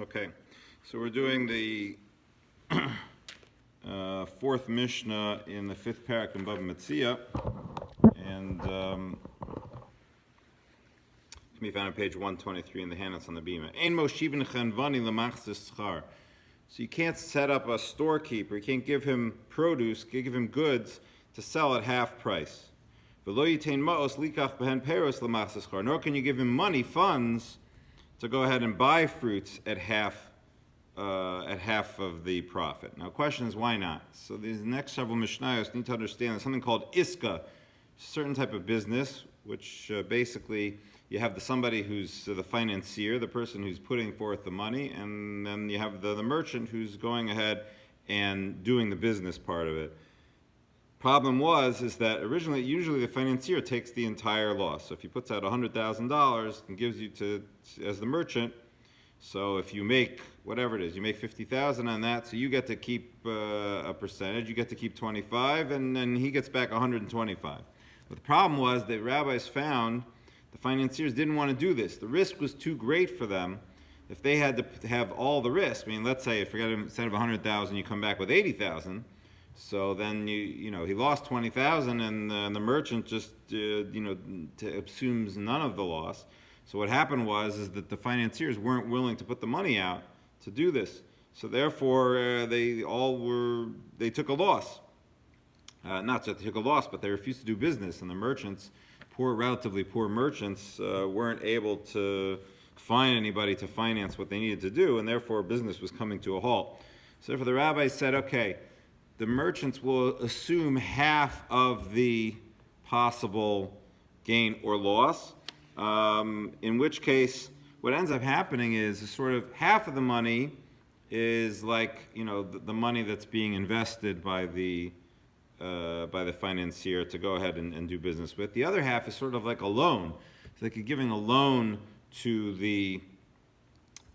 Okay, so we're doing the fourth Mishnah in the fifth parak in Bava Metzia, and can be found on page 123 in the handouts on the bima. Ein moshivin chanvani lemachzis schar. So you can't set up a storekeeper. You can't give him produce, give him goods to sell at half price. V'lo yitain ma'os likach behen peros lemachzis schar. Nor can you give him money, funds, to go ahead and buy fruits at half of the profit. Now, the question is, why not? So these next several Mishnayos need to understand there's something called iska, a certain type of business, which basically you have somebody who's the financier, the person who's putting forth the money, and then you have the merchant who's going ahead and doing the business part of it. Problem is that originally, usually the financier takes the entire loss. So if he puts out $100,000 and gives you as the merchant, so if you make whatever it is, you make $50,000 on that, so you get to keep a percentage. You get to keep 25, and then he gets back 125. But the problem was that rabbis found the financiers didn't want to do this. The risk was too great for them. If they had to have all the risk, I mean, let's say instead of 100,000, you come back with 80,000. So then he lost 20,000, and the merchant just assumes none of the loss. So what happened is that the financiers weren't willing to put the money out to do this. So therefore, they took a loss. Not that they took a loss, but they refused to do business, and the merchants, relatively poor merchants, weren't able to find anybody to finance what they needed to do, and therefore business was coming to a halt. So therefore, the rabbis said, okay, the merchants will assume half of the possible gain or loss, in which case what ends up happening is sort of half of the money is like, the money that's being invested by the financier to go ahead and do business with. The other half is sort of like a loan. It's like you're giving a loan to the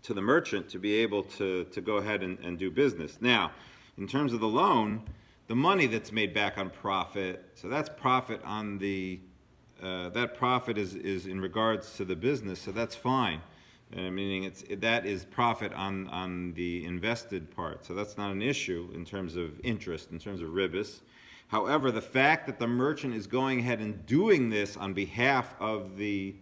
merchant to be able to go ahead and do business. Now, in terms of the loan, the money that's made back on profit, so that's profit on that profit is in regards to the business, so that's fine. Meaning that is profit on the invested part, so that's not an issue in terms of interest, in terms of ribis. However, the fact that the merchant is going ahead and doing this on behalf of the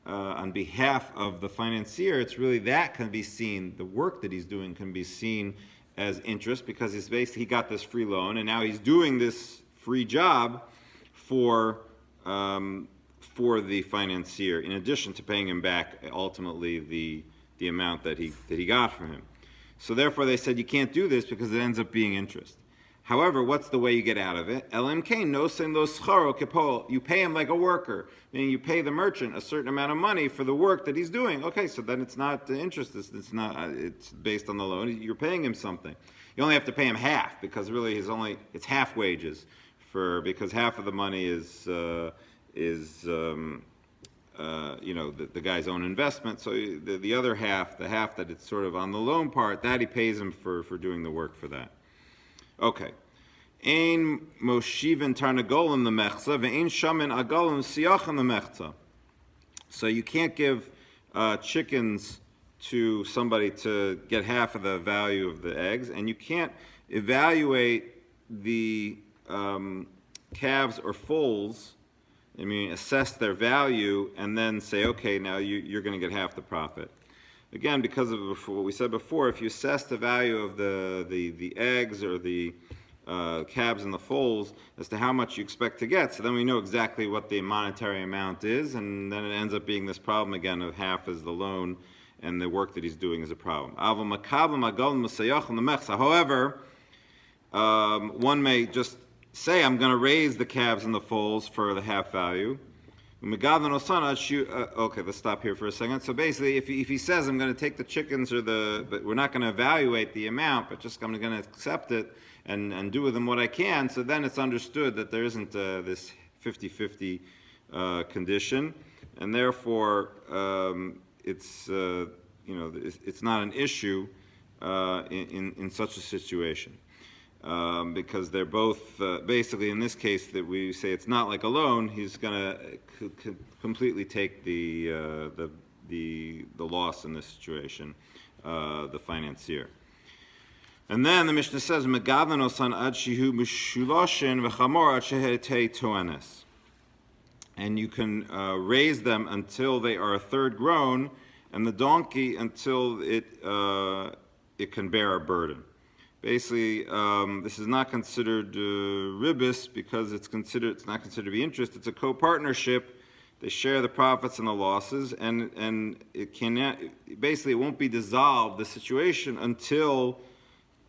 financier, it's really that can be seen. The work that he's doing can be seen as interest because he got this free loan, and now he's doing this free job for the financier, in addition to paying him back ultimately the amount that he got from him. So therefore, they said you can't do this because it ends up being interest. However, what's the way you get out of it? LMK no sen lo scharo kepol. You pay him like a worker, meaning you pay the merchant a certain amount of money for the work that he's doing. Okay, so then it's not interest. It's based on the loan. You're paying him something. You only have to pay him half because really it's half wages because half of the money is the guy's own investment. So the other half, the half that it's sort of on the loan part, that he pays him for doing the work for that. Okay. Ein moshivin tarnagolim lemechza ve'ein shamin agalim siachan lemechza. So you can't give chickens to somebody to get half of the value of the eggs, and you can't evaluate the calves or foals. Assess their value and then say, okay, now you're going to get half the profit. Again, because of what we said before, if you assess the value of the eggs or the calves and the foals as to how much you expect to get, so then we know exactly what the monetary amount is, and then it ends up being this problem again of half is the loan and the work that he's doing is a problem. However, one may just say, I'm going to raise the calves and the foals for the half value. Okay, let's stop here for a second. So basically, if he says, I'm going to take the chickens but we're not going to evaluate the amount, but just I'm going to accept it and do with them what I can, so then it's understood that there isn't this 50-50 condition, and therefore it's not an issue in such a situation. Because they're both basically in this case that we say it's not like a loan. He's going to completely take the the loss in this situation, the financier. And then the Mishnah says, "Megavanosan ad shihu mishuloshin v'chamor ad shehetei toanes." And you can raise them until they are a third grown, and the donkey until it can bear a burden. Basically, this is not considered ribis because it's not considered to be interest. It's a co-partnership. They share the profits and the losses, and it cannot. Basically, it won't be dissolved, the situation, until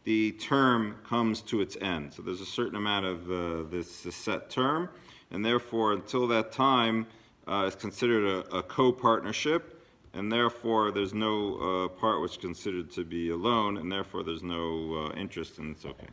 the term comes to its end. So there's a certain amount of this set term, and therefore, until that time, it's considered a co-partnership, and therefore there's no part which is considered to be a loan, and therefore there's no interest, and it's okay.